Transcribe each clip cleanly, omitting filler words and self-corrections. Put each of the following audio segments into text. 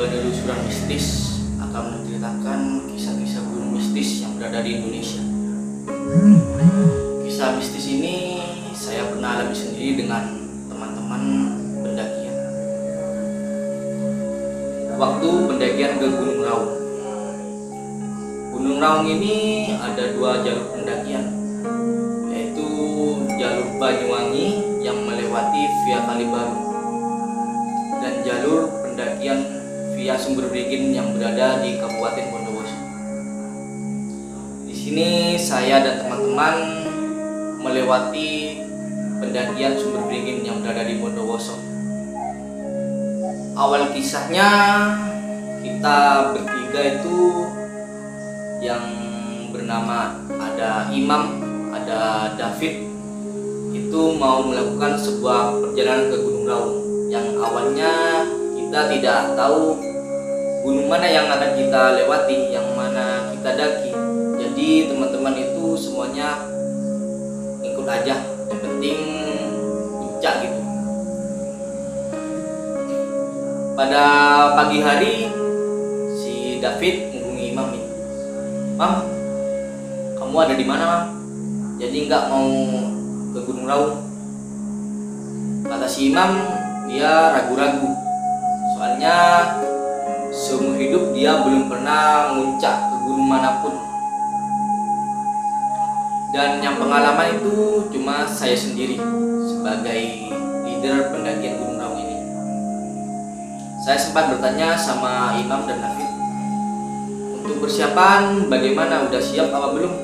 penelusuran mistis akan menceritakan kisah-kisah gunung mistis yang berada di Indonesia. Kisah mistis ini saya pernah alami sendiri dengan teman-teman pendakian. Waktu pendakian ke Gunung Raung. Gunung Raung ini ada dua jalur pendakian, yaitu jalur Banyuwangi yang melewati via Kalibaru dan jalur pendakian via Sumber Beringin yang berada di Kabupaten Bondowoso. Di sini saya dan teman-teman melewati pendakian Sumber Beringin yang berada di Bondowoso. Awal kisahnya kita bertiga itu yang bernama ada Imam, ada David, itu mau melakukan sebuah perjalanan ke Gunung Raung yang awalnya kita tidak tahu gunung mana yang akan kita lewati, yang mana kita daki. Jadi teman-teman itu semuanya ikut aja, yang penting puncak gitu. Pada pagi hari si David menghubungi Imam ini, "Mam, kamu ada di mana, Mam? Jadi nggak mau ke Gunung Raung?" Kata si Imam, dia ragu-ragu. Soalnya seumur hidup dia belum pernah muncak ke gunung manapun. Dan yang pengalaman itu cuma saya sendiri sebagai leader pendakian Gunung Raung ini. Saya sempat bertanya sama Imam dan David, untuk persiapan bagaimana, udah siap apa belum?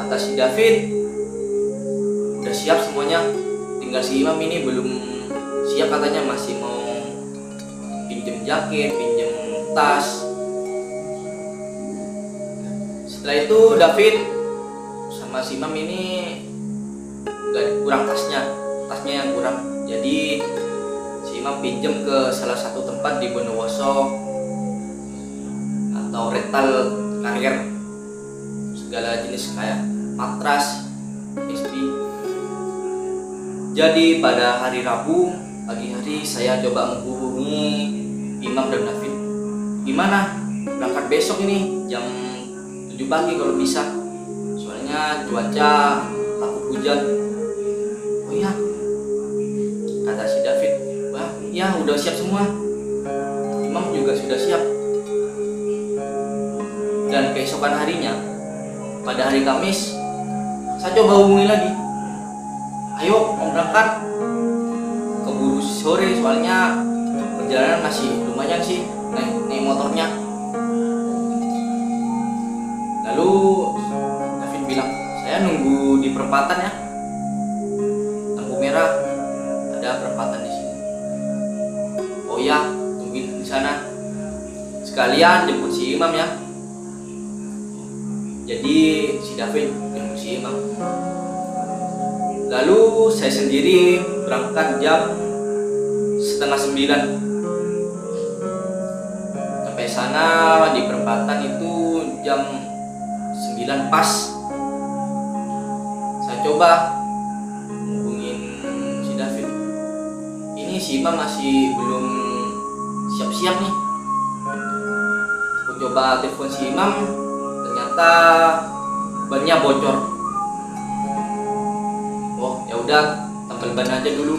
Kata si David, udah siap semuanya, tinggal si Imam ini belum siap katanya, masih mau pinjem jaket, pinjem tas. Setelah itu David sama si Imam ini kurang tasnya yang kurang. Jadi si Imam pinjem ke salah satu tempat di Bondowoso atau rental karier segala jenis kayak matras, HP. Jadi pada hari Rabu pagi hari saya coba menghubungi Imam dan David. Gimana? Berangkat besok ini jam 7 pagi kalau bisa. Soalnya cuaca takut hujan. Oh iya, kata si David. Wah, ya udah siap semua. Imam juga sudah siap. Dan keesokan harinya, pada hari Kamis, saya coba hubungi lagi. Ayo mau berangkat, keburu sore soalnya perjalanan masih lumayan sih naik motornya. Lalu David bilang, saya nunggu di perempatan ya, lampu merah, ada perempatan di sini. Oh ya, tungguin di sana, sekalian jemput si Imam ya. Jadi si David jemput si Imam. Lalu saya sendiri berangkat jam 8:30. Sampai sana di perempatan itu jam 9 pas. Saya coba hubungin si David. Ini si Imam masih belum siap-siap nih. Aku coba telepon si Imam, ternyata bannya bocor. Oh ya udah, tambal ban aja dulu.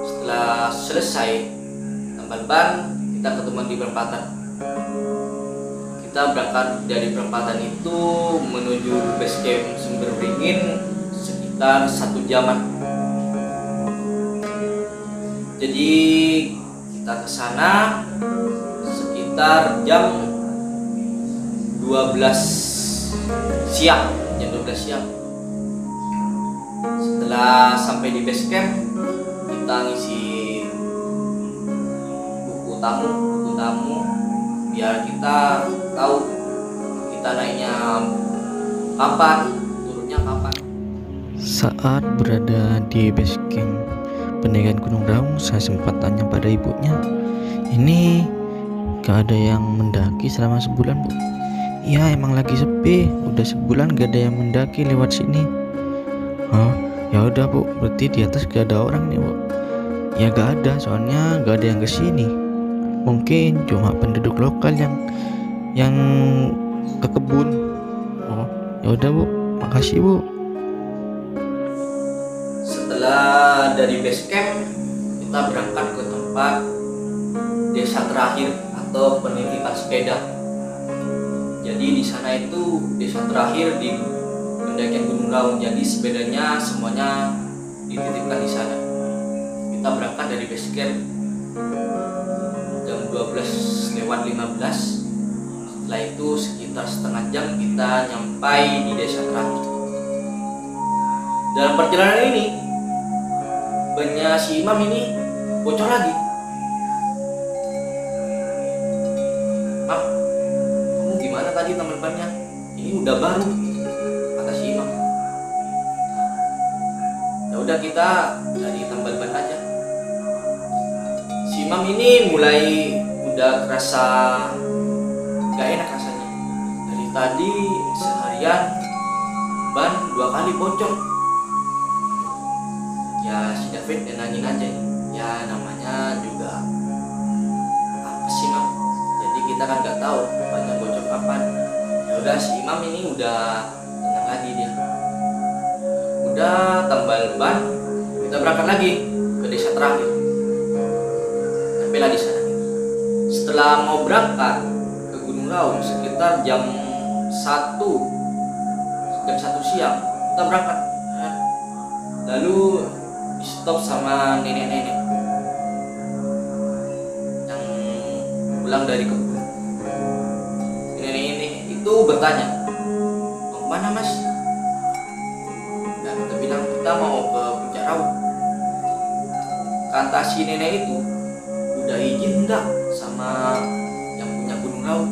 Setelah selesai tambal ban, kita ketemuan di perempatan. Kita berangkat dari perempatan itu menuju base camp Sumber Beringin sekitar 1 jaman. Jadi kita ke sana sekitar jam 12 siang. Setelah sampai di base camp, kita ngisi buku tamu biar kita tahu kita naiknya kapan, turunnya kapan. Saat berada di base camp pendakian Gunung Raung, saya sempat tanya pada ibunya, ini gak ada yang mendaki selama sebulan, Bu? Iya, emang lagi sepi, udah sebulan gak ada yang mendaki lewat sini. Oh, ya udah, Bu, berarti di atas gak ada orang nih, Bu. Ya gak ada, soalnya gak ada yang kesini. Mungkin cuma penduduk lokal yang ke kebun. Oh, ya udah Bu, makasih Bu. Setelah dari base camp, kita berangkat ke tempat desa terakhir atau penitipan sepeda. Jadi di sana itu desa terakhir di pendakian Gunung Raung. Jadi sepedanya semuanya dititipkan di sana. Kita berangkat dari base camp jam 12:15. Setelah itu sekitar setengah jam kita nyampai di desa terakhir. Dalam perjalanan ini bannya si Imam ini bocor lagi. Mam, kamu gimana tadi teman-temannya? Ini udah baru, kata si Imam. Ya udah, kita cari tambal ban aja. Si Imam ini mulai udah kerasa gak enak rasanya. Dari tadi seharian ban 2 kali bocor. Ya si David nenangin aja nih. Ya namanya juga apa sih Mam? Jadi kita kan nggak tahu banyak bocor kapan. Ya udah, si Imam ini udah tenang lagi dia. Udah tambal ban, kita berangkat lagi ke desa terakhir. Sampailah di sana. Setelah mau berangkat ke Gunung Raung sekitar jam 1 siang kita berangkat. Lalu stop sama nenek-nenek yang pulang dari kebun. Nenek ini itu bertanya, mau kemana Mas? Dan kita bilang kita mau ke Puncak Raung. Kata si nenek itu, udah izin enggak sama yang punya Gunung Raung?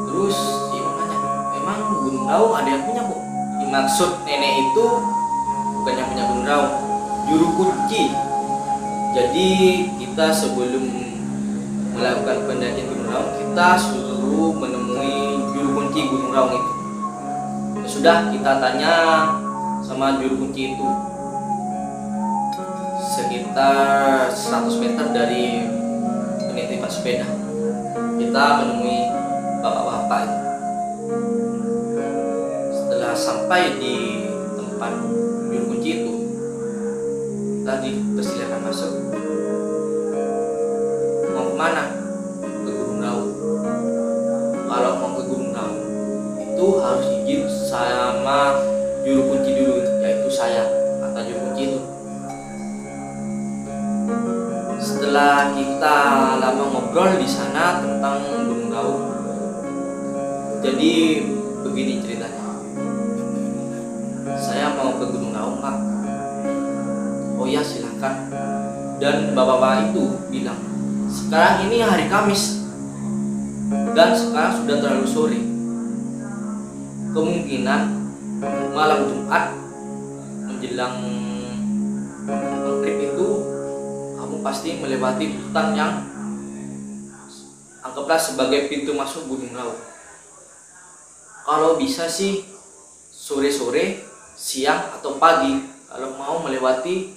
Terus si Imam nanya, emang Gunung Raung ada yang punya Bu? Maksud nenek itu bukan yang punya Gunung Raung, juru kunci. Jadi kita sebelum melakukan pendakian Gunung Raung, kita suruh menemui juru kunci Gunung Raung itu. Ya sudah, kita tanya sama juru kunci itu. Sekitar 100 meter dari penitipan sepeda, kita menemui bapak-bapak itu. Setelah sampai di tempat juru kunci itu, tadi persilakan masuk. Mau kemana? Ke Gunung Raung. Kalau mau ke Gunung Raung itu harus izin sama juru kunci dulu, yaitu saya, kata juru kunci itu. Setelah kita lama ngobrol di sana tentang Gunung Raung, jadi begini ceritanya. Saya mau ke Gunung Raung Pak. Oh ya silahkan. Dan bapak-bapak itu bilang, sekarang ini hari Kamis dan sekarang sudah terlalu sore. Kemungkinan malam Jumat menjelang maghrib itu kamu pasti melewati hutan yang anggaplah sebagai pintu masuk Gunung Raung. Kalau bisa sih sore-sore, siang atau pagi kalau mau melewati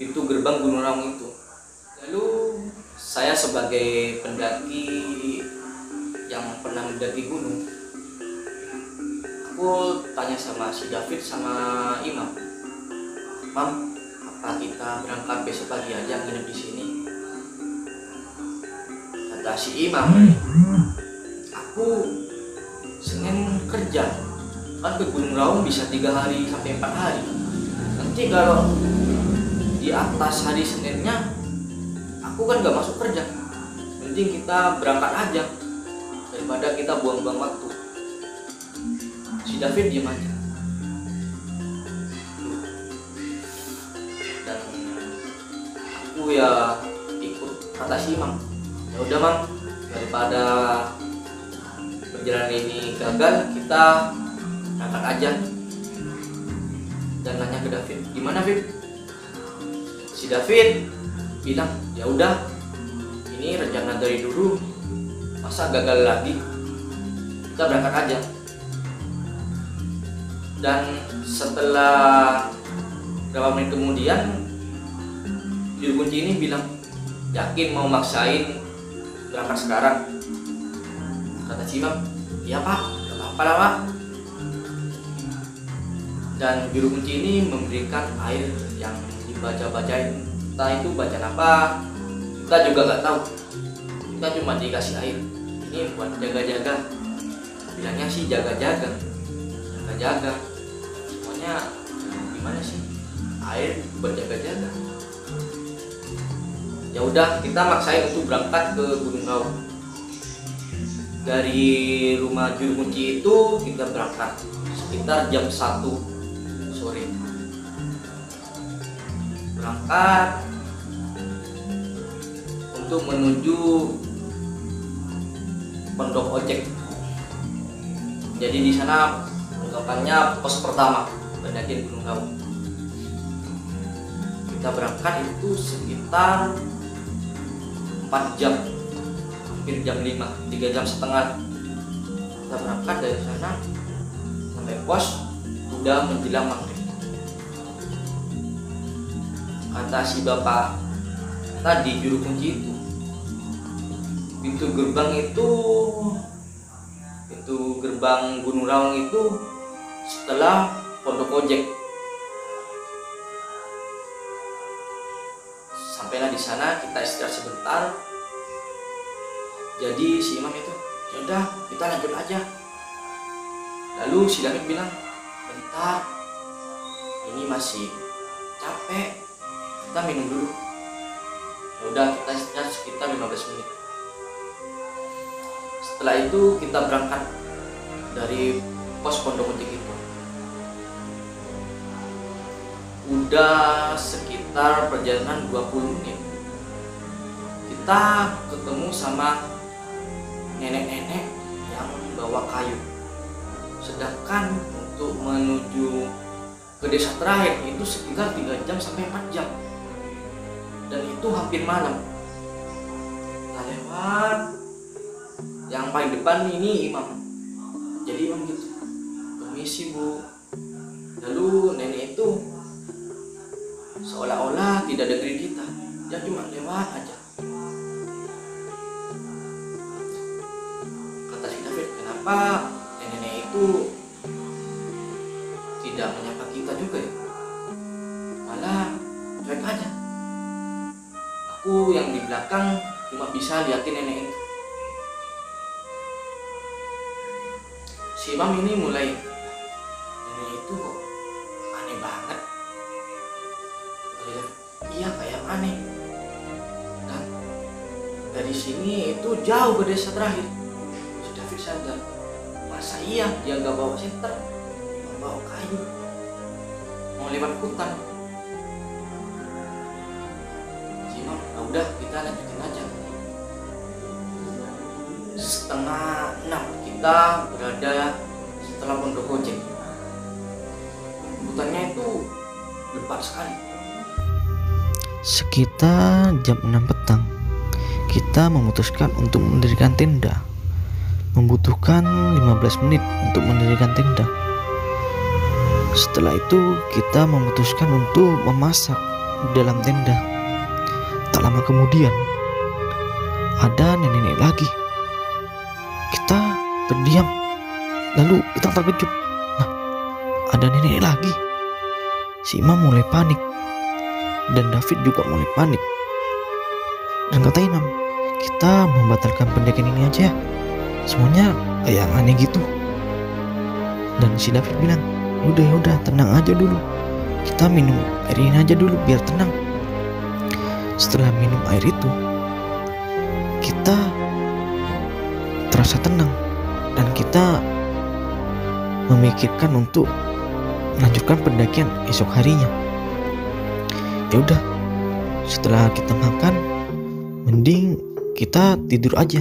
pintu gerbang Gunung Raung itu. Lalu saya sebagai pendaki yang pernah mendaki gunung, aku tanya sama si David sama Imam, Mam, apa kita berangkat besok pagi aja nginep di sini? Kata si Imam, aku Senin kerja, kan ke Gunung Raung bisa 3 hari sampai 4 hari. Nanti kalau di atas hari Seninnya aku kan gak masuk kerja, mending kita berangkat aja daripada kita buang-buang waktu. Si David diam aja. Dan aku ya ikut kata si Imam. Ya udah Mam, daripada perjalanan ini gagal, kita berangkat aja. Dan nanya ke David, gimana David? Si David bilang, ya udah, ini rencana dari dulu, masa gagal lagi, kita berangkat aja. Dan setelah beberapa menit kemudian juru kunci ini bilang, yakin mau maksain berangkat sekarang? Kata si Imam, iya Pak, gak apa-apa lah Pak. Dan juru kunci ini memberikan air yang dibaca-bacain, entah itu bacaan apa, kita juga gak tahu. Kita cuma dikasih air, ini buat jaga-jaga. Bilangnya sih jaga-jaga, semuanya gimana sih, air buat jaga-jaga. Ya udah, kita maksain untuk berangkat ke Gunung Raung. Dari rumah juru kunci itu kita berangkat sekitar jam 1 sore. Berangkat untuk menuju pondok ojek. Jadi di sana anggapannya pos pertama pendakian Gunung Raung. Kita berangkat itu sekitar 4 jam, hampir jam 5, 3 jam setengah. Kita berangkat dari sana sampai pos udah menjelang maghrib. Kata si bapak tadi, juru kunci itu, pintu gerbang Gunung Raung itu setelah pondok ojek. Sampailah di sana, kita istirahat sebentar. Jadi si Imam itu, ya udah kita lanjut aja. Lalu si David bilang, bentar, ini masih capek, kita minum dulu. Ya udah, kita istirahat sekitar 15 menit. Setelah itu kita berangkat dari pos pondok ojek itu. Udah sekitar perjalanan 20 menit, kita ketemu sama nenek-nenek yang bawa kayu. Sedangkan untuk menuju ke desa terakhir itu sekitar 3 jam sampai 4 jam, dan itu hampir malam. Kita lewat, yang paling depan ini imam. Jadi imam gitu, permisi Bu. Lalu nenek itu seolah-olah tidak dengerin kita, dia cuma lewat aja. Kata si David, kenapa nenek itu tidak menyapa kita juga ya, malah cuek aja. Aku yang di belakang cuma bisa liatin nenek itu. Si imam ini mulai, nenek itu kok aneh banget. Iya, kayak aneh. Dan dari sini itu jauh ke desa terakhir. Si David sadar, masa iya dia gak bawa senter, bawa kayu, mau lewat hutan. Si imam, nah udah kita lanjutin aja. 5:30 kita berada setelah pondok ojek. Hutannya itu lebat sekali. Sekitar jam 6 petang, kita memutuskan untuk mendirikan tenda. Membutuhkan 15 menit untuk mendirikan tenda. Setelah itu kita memutuskan untuk memasak di dalam tenda. Tak lama kemudian ada nenek-nenek lagi. Kita terdiam, lalu kita terkejut. Nah, ada nenek lagi. Si imam mulai panik, dan David juga mulai panik. Dan kata imam, kita membatalkan pendakian ini aja, semuanya kayak aneh gitu. Dan si David bilang, udah tenang aja dulu, kita minum air ini aja dulu biar tenang. Setelah minum air itu, kita terasa tenang, dan kita memikirkan untuk melanjutkan pendakian esok harinya. Ya udah, setelah kita makan, mending kita tidur aja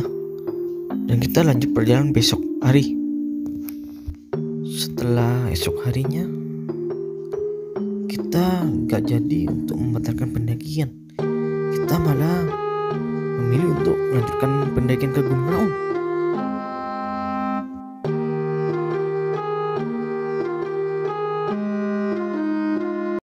dan kita lanjut perjalanan besok hari. Setelah esok harinya, kita gak jadi untuk membatalkan pendakian. Kita malah memilih untuk melanjutkan pendakian ke Gunung Raung.